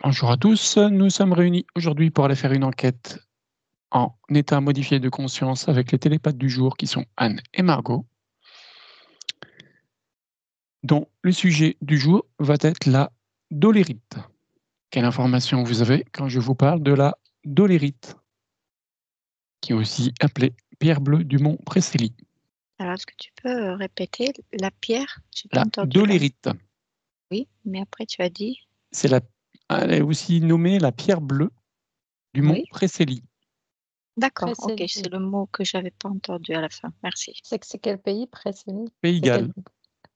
Bonjour à tous, nous sommes réunis aujourd'hui pour aller faire une enquête en état modifié de conscience avec les télépathes du jour qui sont Anne et Margot, dont le sujet du jour va être la dolérite. Quelle information vous avez quand je vous parle de la dolérite, qui est aussi appelée pierre bleue du mont Précélie? Alors, est-ce que tu peux répéter la pierre? J'ai pas La entendu là. dolérite, Oui, mais après tu as dit? elle est aussi nommée la pierre bleue du mont Oui. Précélie. D'accord, ok, Précélie. c'est le mot que j'avais pas entendu à la fin. Merci. C'est quel pays, Précélie? Pays C'est quel Galles.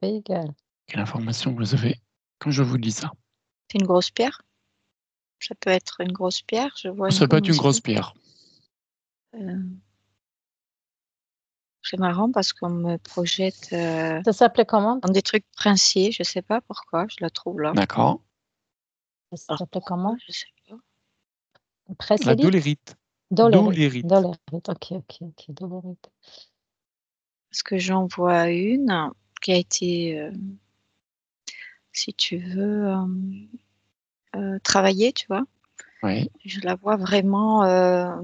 Pays Galles. Quelle information vous avez quand je vous dis ça? C'est une grosse pierre? Ça peut être une grosse pierre, je vois Ça peut être une aussi. grosse pierre. C'est marrant parce qu'on me projette Ça s'appelait comment? dans des trucs princiers, je sais pas pourquoi, je la trouve là. D'accord. Ça s'appelait comment? Je sais pas. La Précélie? dolérite. Dolérite. Dolérite. Dolérite. Ok, dolérite. Parce que j'en vois une qui a été, si tu veux, travaillée, tu vois. Oui. Je la vois vraiment à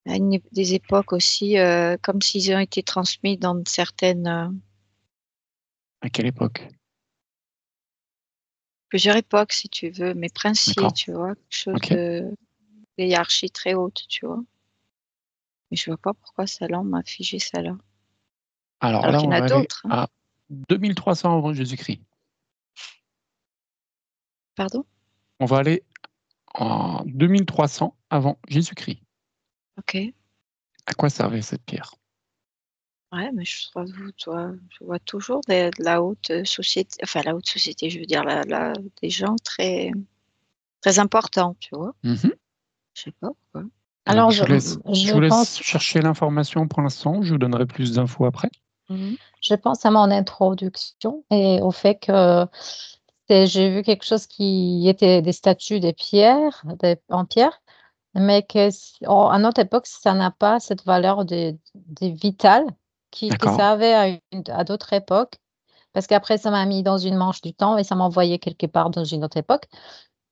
des époques aussi, comme s'ils ont été transmis dans certaines, À quelle époque? plusieurs époques, si tu veux, mais princiers, D'accord. tu vois, quelque chose Ok. de hiérarchie très haute, tu vois. Mais je vois pas pourquoi celle-là, on m'a figé celle-là. Alors Alors là, qu'il y on en a va aller d'autres. à 2300 avant Jésus-Christ. Pardon? On va aller en 2300 avant Jésus-Christ. Ok. À quoi servait cette pierre? Ouais, mais je vois toujours de la haute société, enfin la haute société, je veux dire des gens très, très importants, tu vois. Mhm. Je sais pas pourquoi. Alors, je vous laisse pense, chercher l'information pour l'instant. Je vous donnerai plus d'infos après. je pense à mon introduction et au fait que j'ai vu quelque chose qui était des statues en pierre, mais à notre époque, ça n'a pas cette valeur de vitale que D'accord. ça avait à d'autres époques. Parce qu'après, ça m'a mis dans une manche du temps et ça m'a envoyé quelque part dans une autre époque.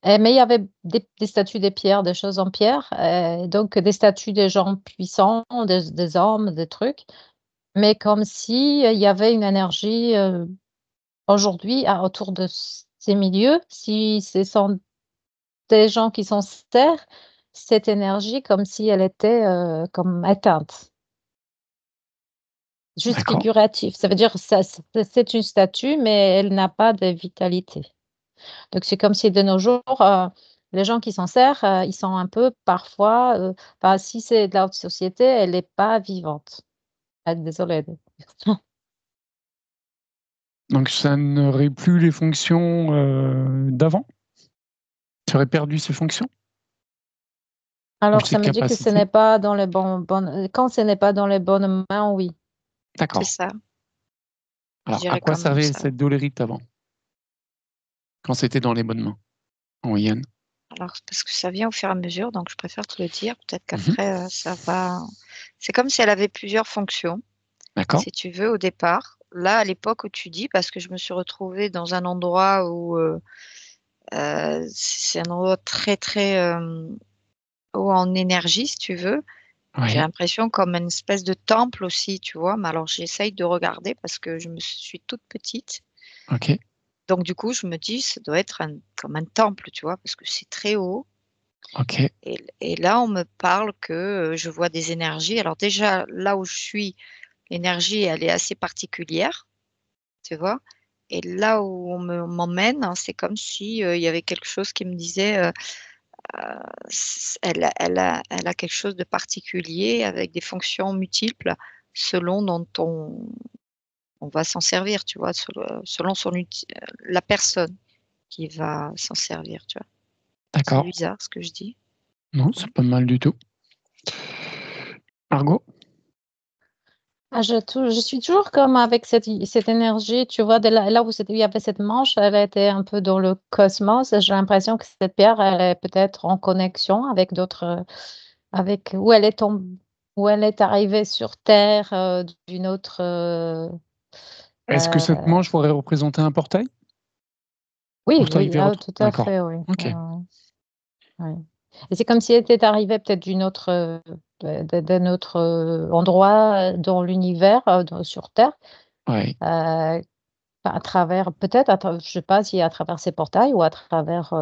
Mais il y avait des statues de pierre, des choses en pierre, donc des statues de gens puissants, des hommes, des trucs, mais comme si il y avait une énergie aujourd'hui autour de ces milieux, si ce sont des gens qui sont sur Terre, cette énergie comme si elle était comme éteinte, juste D'accord. figurative. Ça veut dire ça, c'est une statue, mais elle n'a pas de vitalité. Donc, c'est comme si de nos jours, les gens qui s'en servent, ils sont un peu parfois, si c'est de la haute société, elle n'est pas vivante. Ah, désolée. Donc ça n'aurait plus les fonctions d'avant? Ça aurait perdu ses fonctions? Ou Alors, ses ça me dit que ce capacités? n'est pas dans les quand ce n'est pas dans les bonnes mains, oui. C'est D'accord. ça, je Alors, à dirais quoi quand même servait ça. cette dolérite avant? Quand c'était dans les bonnes mains, en moyenne? Alors, parce que ça vient au fur et à mesure, donc je préfère te le dire. Peut-être Mhm. qu'après, ça va. C'est comme si elle avait plusieurs fonctions, D'accord. si tu veux, au départ. Là, à l'époque où tu dis, parce que je me suis retrouvée dans un endroit où c'est un endroit très, très haut en énergie, si tu veux. J'ai Oui. l'impression comme une espèce de temple aussi, tu vois. Mais alors, j'essaye de regarder parce que je me suis toute petite. Ok. Donc, du coup, je me dis, ça doit être comme un temple, tu vois, parce que c'est très haut. Ok. Et là, on me parle que je vois des énergies. Alors déjà, là où je suis, l'énergie, elle est assez particulière, tu vois. Et là où m'emmène, hein, c'est comme si il y avait quelque chose qui me disait, elle a quelque chose de particulier avec des fonctions multiples selon dont on va s'en servir, tu vois, selon la personne qui va s'en servir, tu vois. C'est D'accord. bizarre ce que je dis. Non, c'est pas mal du tout. Margot? Je suis toujours comme avec cette énergie, tu vois, là où il y avait cette manche, elle était un peu dans le cosmos. Et j'ai l'impression que cette pierre, elle est peut-être en connexion avec d'autres, avec où elle est arrivée sur Terre d'une autre. Est-ce que cette manche pourrait représenter un portail? Oui, c'est arrivé autre? tout à D'accord. fait, oui. OK. Ouais. Et c'est comme si elle était arrivée peut-être d'un autre endroit dans l'univers, sur Terre, Ouais. à travers, peut-être, je sais pas si à travers ces portails ou à travers.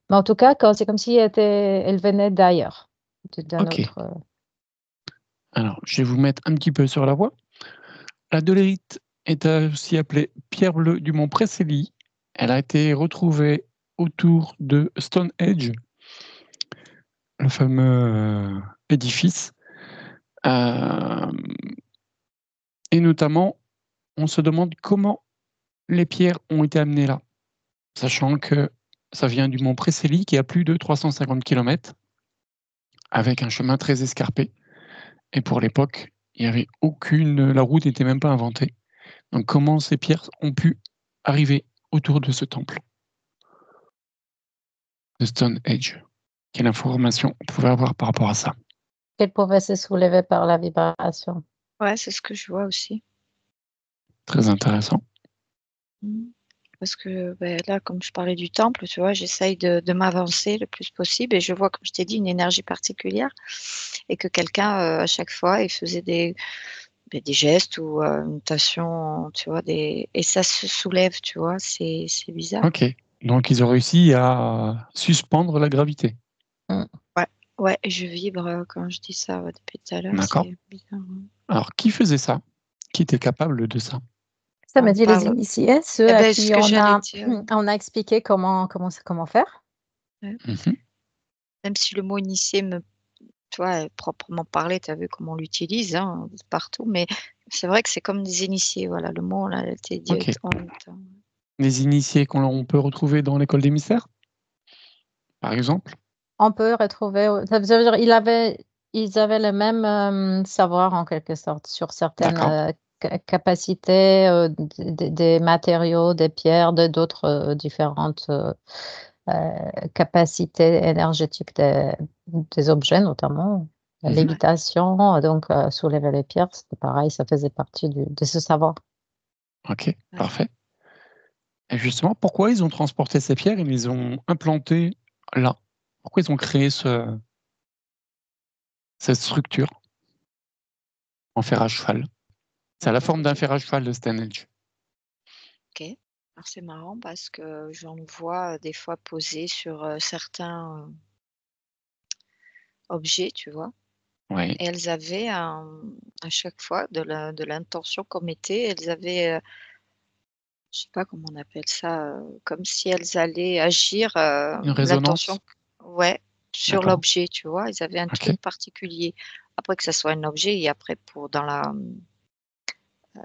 Mais en tout cas, c'est comme si elle venait d'ailleurs, d'un OK. autre. Alors, je vais vous mettre un petit peu sur la voie. La dolérite est aussi appelée pierre bleue du mont Preseli. Elle a été retrouvée autour de Stonehenge, le fameux édifice. Et notamment, on se demande comment les pierres ont été amenées là, sachant que ça vient du mont Preseli qui est à plus de 350 km, avec un chemin très escarpé. Et pour l'époque, il y avait la route n'était même pas inventée. Donc comment ces pierres ont pu arriver autour de ce temple de Stonehenge? Quelle information on pouvait avoir par rapport à ça? Qu'elle pouvait se soulever par la vibration. Ouais, c'est ce que je vois aussi. Très intéressant. Parce que là, comme je parlais du temple, tu vois, j'essaye de m'avancer le plus possible et je vois, comme je t'ai dit, une énergie particulière et que quelqu'un, à chaque fois, il faisait des gestes ou une tension, tu vois, et ça se soulève, tu vois, c'est bizarre. OK. Donc ils ont réussi à suspendre la gravité. Mm. Ouais, et je vibre quand je dis ça depuis tout à l'heure, D'accord. c'est bizarre. Alors qui faisait ça? Qui était capable de ça? Ça On m'a dit les parle. initiés, ceux Eh à ben, ce qui que j'allais dire. on a expliqué comment faire. Mmh. Même si le mot initié tu vois, proprement parlé, tu as vu comment on l'utilise, hein, partout, mais c'est vrai que c'est comme des initiés, voilà, le mot, là, a été dit OK. en même temps. Les initiés on peut retrouver dans l'école des mystères? Par exemple? On peut retrouver, ça veut dire ils avaient le même savoir en quelque sorte sur certaines D'accord. capacités des matériaux, des pierres, d'autres différentes capacités énergétiques des objets, notamment. La Mmh. lévitation, donc soulever les pierres, c'était pareil, ça faisait partie de ce savoir. OK, Ouais. parfait. Et justement, pourquoi ils ont transporté ces pierres et les ont implantées là? Pourquoi ils ont créé cette structure en fer à cheval? C'est à la forme d'un fer à cheval, le Stonehenge. OK. Alors c'est marrant parce que j'en vois des fois posés sur, certains, objets, tu vois? Ouais, Et elles avaient à chaque fois de l'intention qu'on mettait, elles avaient, je sais pas comment on appelle ça, comme si elles allaient agir, une l'intention résonance? ouais, sur D'accord, l'objet, tu vois? Ils avaient un OK. truc particulier. Après que ça soit un objet et après pour dans la,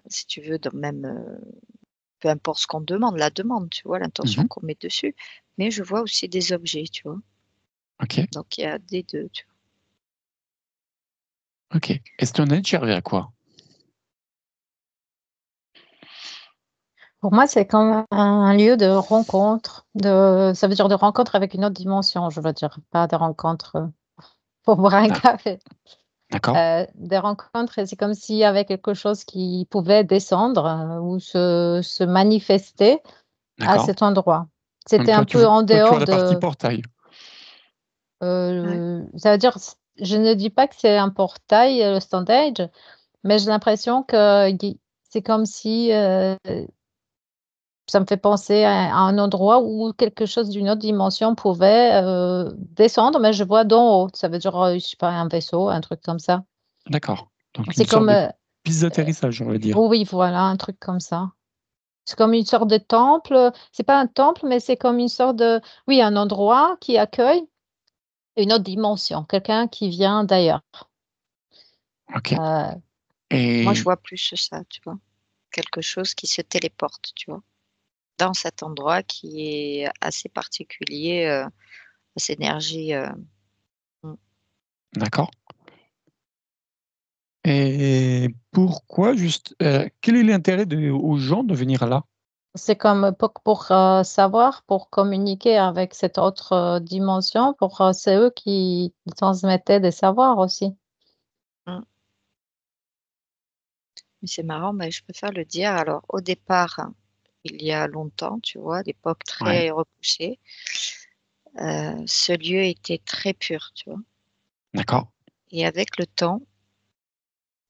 si tu veux, dans même, peu importe ce qu'on demande, la demande, tu vois? L'intention Mmh. qu'on met dessus. Mais je vois aussi des objets, tu vois? OK, Donc il y a des 2, tu vois? OK. Et Stonehenge servait à quoi? Pour moi, c'est comme un lieu de rencontre, ça veut dire de rencontre avec une autre dimension, je veux dire, pas de rencontre pour boire un D'ac café. d'accord, Des rencontres et c'est comme s'il y avait quelque chose qui pouvait descendre, ou se manifester à d'accord. cet endroit. Donc C'était un peu en toi tu vois dehors la partie de, portail? Ouais. ça veut dire je ne dis pas que c'est un portail, le Stonehenge, mais j'ai l'impression que c'est comme si, ça me fait penser à un endroit où quelque chose d'une autre dimension pouvait, descendre, mais je vois d'en haut. Ça veut dire, je sais pas, un vaisseau, un truc comme ça. D'accord, donc une C'est sorte comme, de piste d'atterrissage, on va dire? oui, voilà, un truc comme ça. C'est comme une sorte de temple, c'est pas un temple, mais c'est comme une sorte de, oui, un endroit qui accueille une autre dimension, quelqu'un qui vient d'ailleurs. OK. Heu, Moi, je Et vois plus ça, tu vois? Quelque chose qui se téléporte, tu vois? Dans cet endroit qui est assez particulier, à cette énergie, mmh. d'accord. Et pourquoi quel est l'intérêt aux gens de venir là? c'est comme pour, savoir, pour communiquer avec cette autre, dimension, c'est eux qui transmettaient des savoirs aussi. Mmh. Mais c'est marrant, mais je préfère le dire. Alors au départ, il y a longtemps, tu vois, à l'époque Ouais. très repoussée. Ce lieu était très pur, tu vois. D'accord. Et avec le temps,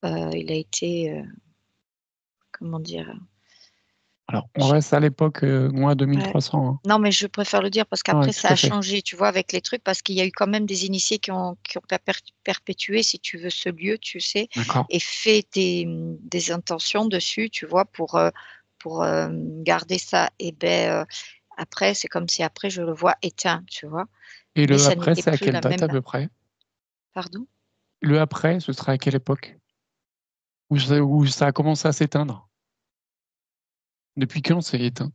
il a été, comment dire? Alors, on J reste à l'époque, moins Ouais. 2300, hein. Non, mais je préfère le dire parce Ouais, qu'après tout ça à a fait. changé, tu vois, avec les trucs, parce qu'il y a eu quand même des initiés qui ont perpétué, si tu veux, ce lieu, tu sais, D'accord. et fait des intentions dessus, tu vois, pour, garder ça. Et beh, après, c'est comme si après je le vois éteint, tu vois? Et Mais le ça après, n'était c'est à plus quelle la date à même. peu près? Pardon? Le après, ce sera à quelle époque? Où ça a commencé à s'éteindre? Depuis quand c'est éteint?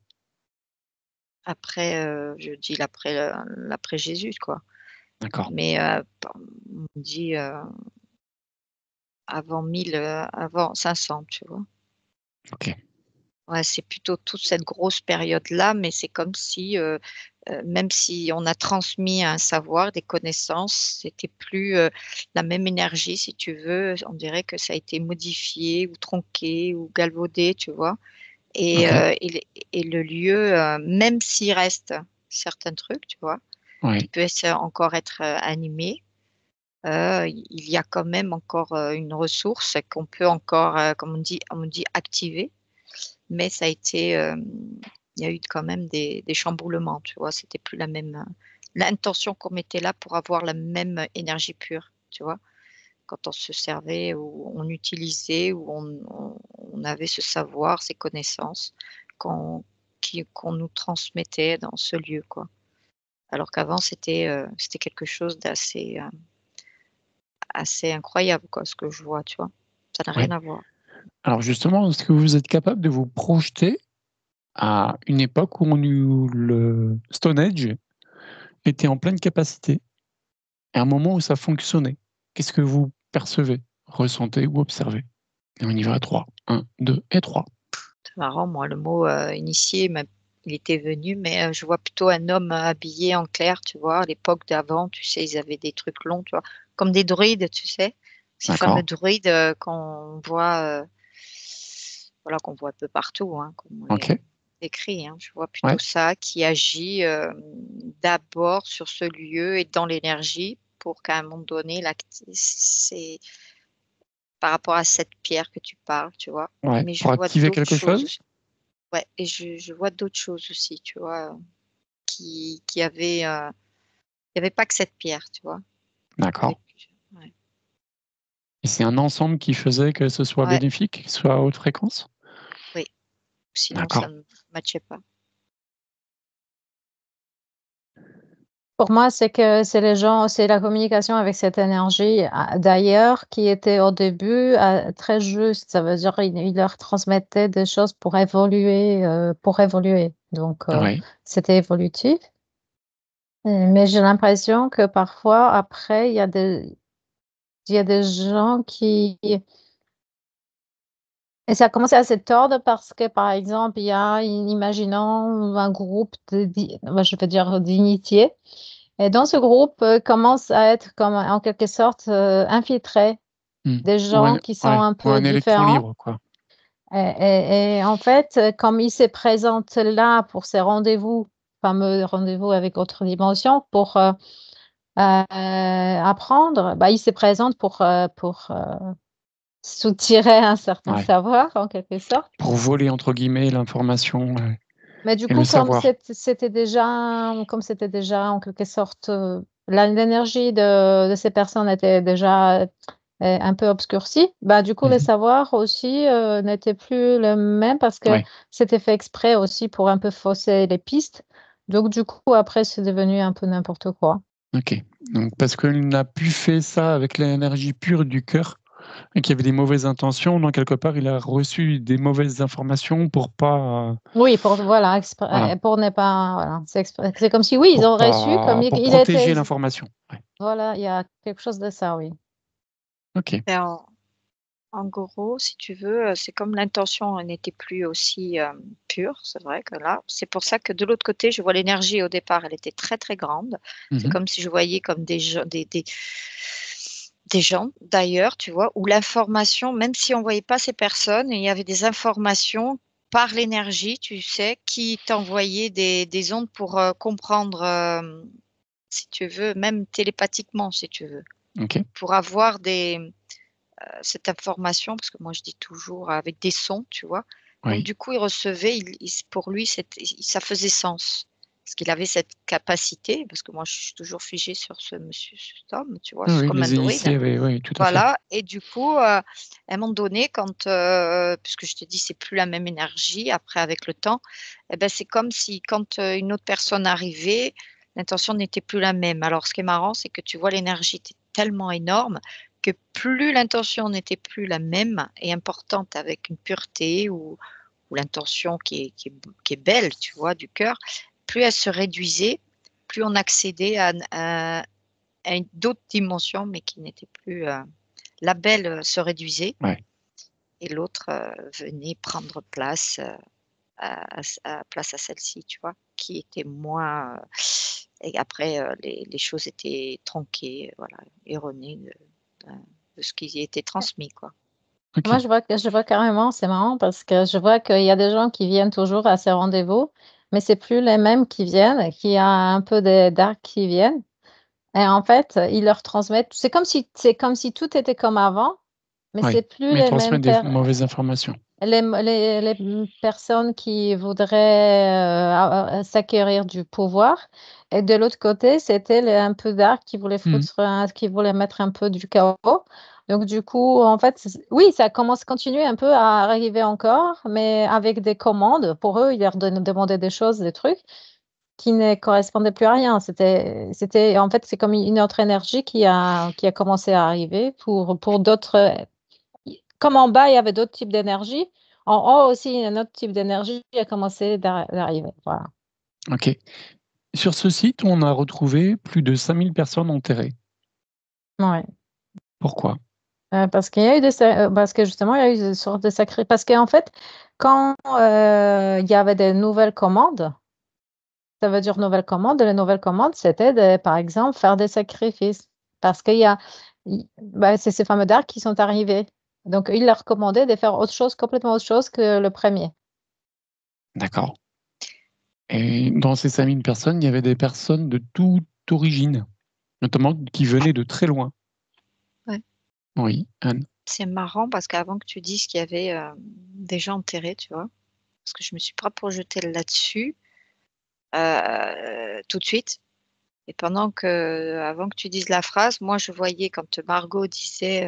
Après, je dis l'après Jésus, quoi. D'accord. Mais, on dit, avant 1000, avant 500, tu vois? OK. Ouais, c'est plutôt toute cette grosse période-là, mais c'est comme si, même si on a transmis un savoir, des connaissances, c'était plus, la même énergie, si tu veux. On dirait que ça a été modifié ou tronqué ou galvaudé, tu vois? Et OK. et le lieu, même s'il reste certains trucs, tu vois? Qui Oui. peut encore être, animé, il y a quand même encore, une ressource qu'on peut encore, comme on dit activer. Mais ça a été, il y a eu quand même des chamboulements, tu vois? C'était plus la même, l'intention qu'on mettait là pour avoir la même énergie pure, tu vois? Quand on se servait ou on utilisait ou on avait ce savoir, ces connaissances qu'on nous transmettait dans ce lieu, quoi. Alors qu'avant c'était quelque chose d'assez, assez incroyable, quoi, ce que je vois, tu vois? Ça n'a rien Oui. à voir. Alors justement, est-ce que vous êtes capable de vous projeter à une époque où le Stone Age était en pleine capacité, et un moment où ça fonctionnait? Qu'est-ce que vous percevez, ressentez ou observez? Et on y va à 3. 1, 2 et 3. C'est marrant, moi, le mot, initié, il était venu, mais je vois plutôt un homme habillé en clair, tu vois? À l'époque d'avant, tu sais, ils avaient des trucs longs, tu vois? Comme des druides, tu sais? Ces fameux D'accord. druides, qu'on voit, voilà, qu'on voit un peu partout, hein, comme on les OK. décrit, hein. Je vois plutôt Ouais. ça qui agit, d'abord sur ce lieu et dans l'énergie pour qu'à un moment donné, c'est par rapport à cette pierre que tu parles, tu vois? Ouais. Mais je Pour vois activer d'autres quelque choses chose? aussi. Ouais, et je vois d'autres choses aussi, tu vois? Qui avaient, il y avait pas que cette pierre, tu vois? Il y avait D'accord. ouais, Et c'est un ensemble qui faisait que ce soit ouais, bénéfique, que ce soit à haute fréquence? oui, sinon ça D'accord. ne matchait pas. Pour moi, c'est que c'est les gens, c'est la communication avec cette énergie, d'ailleurs, qui était au début, très juste. Ça veut dire il leur transmettait des choses pour évoluer, pour évoluer. Donc, Oui. c'était évolutif. Mais j'ai l'impression que parfois, après, il y a des gens qui et ça a commencé à se tordre parce que, par exemple, il y a, imaginons un groupe je veux dire d'initiés. Et dans ce groupe, commence à être comme en quelque sorte, infiltré Mmh. des gens qui sont Ouais, un ou peu un électron différents. libre, quoi. Et en fait, comme ils se présentent là pour ces rendez-vous, fameux rendez-vous avec autre dimension pour, apprendre, bah, ils se présentent pour, soutirer un certain Ouais. savoir en quelque sorte. Pour «voler» entre guillemets l'information, Mais du et le coup, savoir. comme c'était déjà en quelque sorte, l'énergie de ces personnes était déjà, un peu obscurcie, bah, du coup, Mmh le mh. savoir aussi, n'était plus le même parce que Ouais. c'était fait exprès aussi pour un peu fausser les pistes. Donc du coup, après, c'est devenu un peu n'importe quoi. OK. Donc parce qu'il n'a plus fait ça avec l'énergie pure du cœur et qu'il y avait des mauvaises intentions, donc quelque part, il a reçu des mauvaises informations pour pas, Oui, pour voilà, voilà, pour ne pas voilà, c'est comme si oui, ils ont reçu comme pour il était protéger l'information. Ouais. voilà, il y a quelque chose de ça, oui. OK. Et en gros, si tu veux, c'est comme l'intention n'était plus aussi, pure, c'est vrai que là, c'est pour ça que de l'autre côté, je vois l'énergie au départ, elle était très, très grande. Mmh C'est mh. comme si je voyais comme des gens d'ailleurs, tu vois? Où l'information, même si on voyait pas ces personnes, il y avait des informations par l'énergie, tu sais, qui t'envoyait des ondes pour comprendre, si tu veux, même télépathiquement, si tu veux, OK. pour avoir cette information, parce que moi je dis toujours avec des sons, tu vois. Donc Oui. du coup, il recevait, pour lui, ça faisait sens. Parce qu'il avait cette capacité, parce que moi je suis toujours figée sur cet homme, tu vois, Oui, c'est oui, comme un les initiés druide. avaient oui, tout à fait. Voilà, et du coup, à un moment donné, quand, puisque je te dis, c'est plus la même énergie après avec le temps, et ben, c'est comme si quand, une autre personne arrivait, l'intention n'était plus la même. Alors ce qui est marrant, c'est que tu vois l'énergie était tellement énorme que plus l'intention n'était plus la même et importante avec une pureté ou l'intention qui est belle, tu vois, du cœur, plus elle se réduisait, plus on accédait à une d'autres dimensions, mais qui n'était plus, la belle, se réduisait Ouais. et l'autre, venait prendre place, place à celle-ci, tu vois? Qui était moins, et après, les choses étaient tronquées, voilà, erronées de ce qui était transmis, quoi. Moi, OK. je vois carrément, c'est marrant parce que je vois qu'il y a des gens qui viennent toujours à ces rendez-vous, mais c'est plus les mêmes qui viennent, qu'il y a un peu des darks qui viennent et en fait, ils leur transmettent c'est comme si tout était comme avant, mais Oui, c'est plus mais les mêmes transmettre des mauvaises informations. les personnes qui voudraient, s'acquérir du pouvoir et de l'autre côté, c'était les un peu dark Mmh. qui voulaient mettre un peu du chaos. Donc du coup, en fait, oui, ça commence continue un peu à arriver encore, mais avec des commandes. Pour eux, ils leur demandaient des choses, des trucs qui ne correspondaient plus à rien. C'était en fait, c'est comme une autre énergie qui a commencé à arriver pour d'autres, comme en bas, il y avait d'autres types d'énergie, en haut aussi, un autre type d'énergie a commencé d'arriver, voilà. OK. Sur ce site, on a retrouvé plus de 5000 personnes enterrées. Ouais, Pourquoi? parce qu'il y a eu parce que justement, il y a eu des sortes de sacrés parce qu'en fait, quand, il y avait des nouvelles commandes, ça veut dire nouvelles commandes, les nouvelles commandes, c'était de, par exemple, faire des sacrifices parce qu'il y a c'est ces fameux dards qui sont arrivés. Donc ils leur commandaient de faire autre chose, complètement autre chose que le premier. D'accord. Et dans ces 5000 personnes, il y avait des personnes de toute origine, notamment qui venaient de très loin. Ouais. Oui, Anne? C'est marrant parce qu'avant que tu dises qu'il y avait, des gens enterrés, tu vois? Parce que je me suis pas projetée là-dessus, tout de suite. Et avant que tu dises la phrase, moi je voyais quand Margot disait,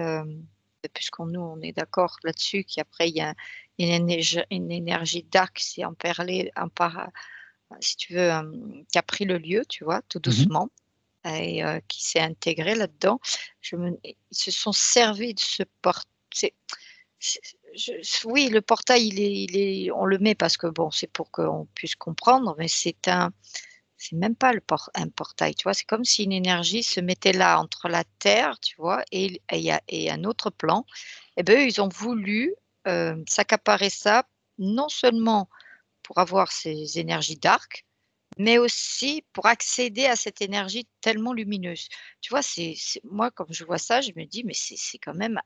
puisqu'on on est d'accord là-dessus, qu'après il y a une énergie dark qui s'est emperlée si tu veux, qui a pris le lieu, tu vois? Tout Mmh. doucement et qui s'est intégrée là-dedans. Ils se sont servis de ce c'est c'est oui, le portail, on le met parce que bon, c'est pour qu'on puisse comprendre, mais c'est même pas un portail, tu vois? C'est comme si une énergie se mettait là, entre la terre, tu vois? Et un autre plan. Et ben, eux, ils ont voulu, s'accaparer ça, non seulement pour avoir ces énergies dark, mais aussi pour accéder à cette énergie tellement lumineuse. Tu vois? C'est moi, quand je vois ça, je me dis: «Mais c'est quand même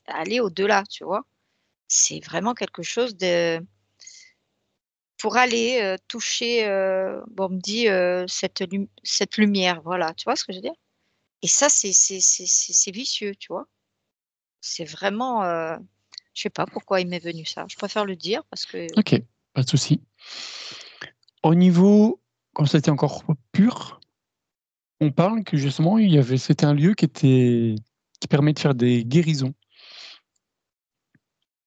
aller au-delà», tu vois? C'est vraiment quelque chose de pour aller, toucher, bon, on me dit, cette lumière, voilà, tu vois ce que je veux dire? Et ça, c'est vicieux, tu vois? C'est vraiment, je sais pas pourquoi il m'est venu ça. Je préfère le dire parce que OK, pas de souci. Au niveau quand c'était encore pur, on parle que justement c'était un lieu qui permet de faire des guérisons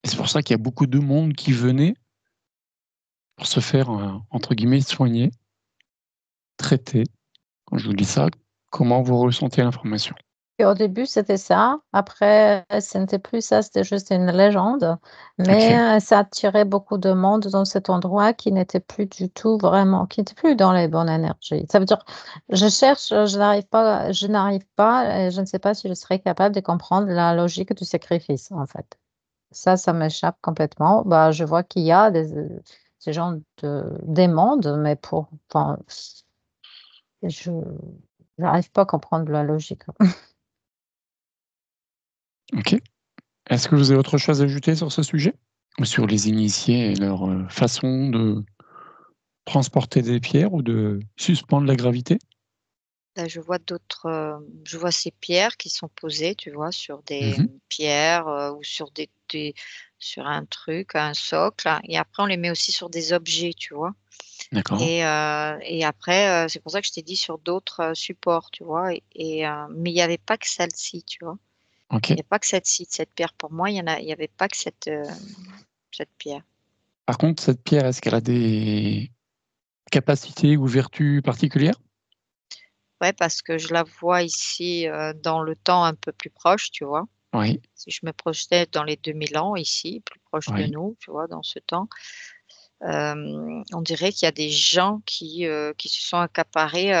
et c'est pour ça qu'il y a beaucoup de monde qui venait pour se faire, entre guillemets «soigner», traiter. Quand je vous dis ça, comment vous ressentez l'information? Et au début, c'était ça. Après, ce n'était plus ça, c'était juste une légende. OK. Mais, ça attirait beaucoup de monde dans cet endroit qui n'était plus du tout vraiment qui n'était plus dans les bonnes énergies. Ça veut dire, je cherche, je n'arrive pas et je ne sais pas si je serais capable de comprendre la logique du sacrifice, en fait. Ça m'échappe complètement. Bah, je vois qu'il y a ces gens des mondes, mais enfin, je n'arrive pas à comprendre la logique. OK. Est-ce que vous avez autre chose à ajouter sur ce sujet? sur les initiés et leur façon de transporter des pierres ou de suspendre la gravité? Là, je vois je vois ces pierres qui sont posées, tu vois, sur des Mmh. pierres, ou sur sur un truc, un socle, et après on les met aussi sur des objets, tu vois? D'accord, Et après, c'est pour ça que je t'ai dit sur d'autres, supports, tu vois? Mais il y avait pas que celle-ci, tu vois? OK. Il y a pas que cette pierre. Pour moi, il y avait pas que cette pierre. Par contre, cette pierre, est-ce qu'elle a des capacités ou vertus particulières? Ouais, parce que je la vois ici, dans le temps un peu plus proche, tu vois? Oui, Si je me projetais dans les 2000 ans ici, plus proche de oui, nous, tu vois, dans ce temps, on dirait qu'il y a des gens qui se sont accaparés,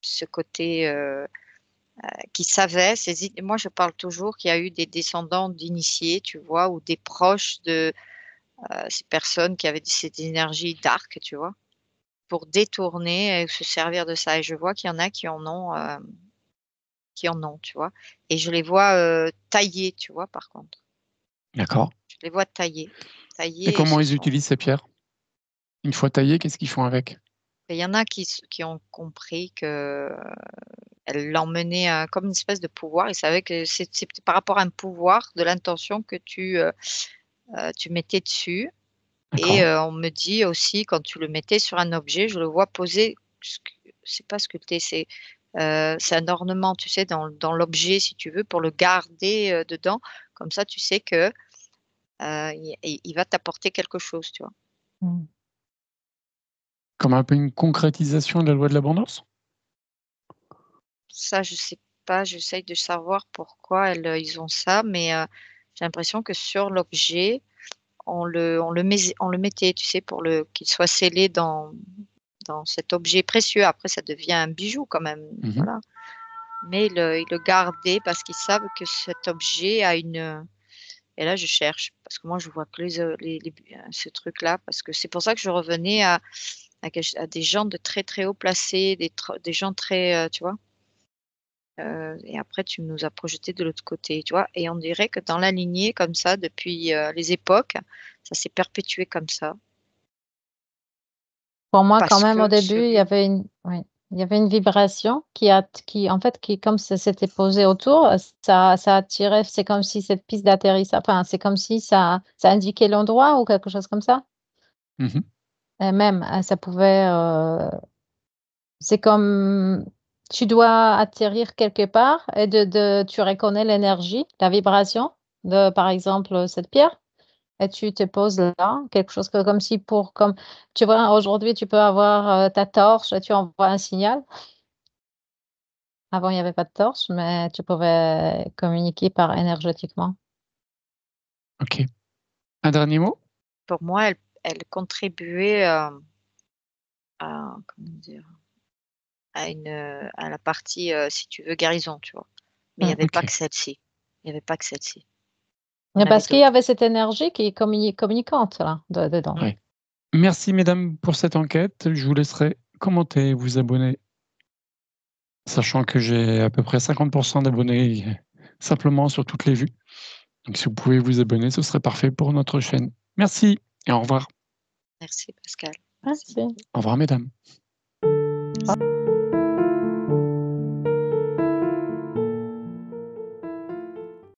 ce côté, qui savaient moi je parle toujours qu'il y a eu des descendants d'initiés, tu vois? Ou des proches de, ces personnes qui avaient cette énergie dark, tu vois? Pour détourner et se servir de ça, et je vois qu'il y en a qui en ont, tu vois? Et je les vois, taillés, tu vois, par contre. d'accord. Je les vois taillés, Et taillés et comment se ils sont utilisent ces pierres? Une fois taillées, qu'est-ce qu'ils font avec? et il y en a qui ont compris que elle l'emmenait à comme une espèce de pouvoir. Ils savaient que c'était par rapport à un pouvoir, de l'intention que tu mettais dessus, et D'accord, on me dit aussi quand tu le mettais sur un objet, je le vois posé, c'est pas sculpté, c'est un ornement, tu sais, dans l'objet, si tu veux, pour le garder, dedans. Comme ça, tu sais que, il va t'apporter quelque chose, tu vois? Mmh. comme un peu une concrétisation de la loi de l'abondance? Ça, je sais pas, j'essaye de savoir pourquoi ils ont ça, mais j'ai l'impression que sur l'objet, on le mettait, tu sais, pour qu'il soit scellé dans cet objet précieux. Après, ça devient un bijou quand même, Mmh. voilà. Mais ils le gardaient parce qu'ils savent que cet objet a et là, je cherche, parce que moi, je vois que ce truc-là, parce que c'est pour ça que je revenais à des gens de très, très haut placés, des gens très, tu vois? Et après tu nous as projetés de l'autre côté, tu vois? Et on dirait que dans la lignée comme ça depuis, les époques, ça s'est perpétué comme ça Pour moi, quand parce même, au que ce début, il y lieu avait il y avait une vibration qui en fait, qui comme ça s'était posé autour, ça attirait, c'est comme si cette piste d'atterrissage, enfin, c'est comme si ça indiquait l'endroit ou quelque chose comme ça? Mmh. Et même, ça pouvait, c'est comme tu dois atterrir quelque part et tu reconnais l'énergie, la vibration de, par exemple, cette pierre et tu te poses là, quelque chose que comme si comme tu vois, aujourd'hui, tu peux avoir, ta torche et tu envoies un signal. Avant, il y avait pas de torche, mais tu pouvais communiquer par énergétiquement. OK. Un dernier mot? pour moi, elle contribuait, à comment dire? À la partie, si tu veux, guérison, tu vois? Mais il y Mmh. avait pas OK. que celle-ci. Il y avait pas que celle-ci. Il y Mais en avait parce qu'il y d'autres. avait cette énergie qui est communicante là, dedans. Mmh. Ouais. Merci mesdames pour cette enquête. Je vous laisserai commenter, vous abonner, sachant que j'ai à peu près 50 d'abonnés simplement sur toutes les vues. Donc si vous pouvez vous abonner, ce serait parfait pour notre chaîne. Merci et au revoir. Merci Pascal. Merci Merci. beaucoup. Au revoir mesdames.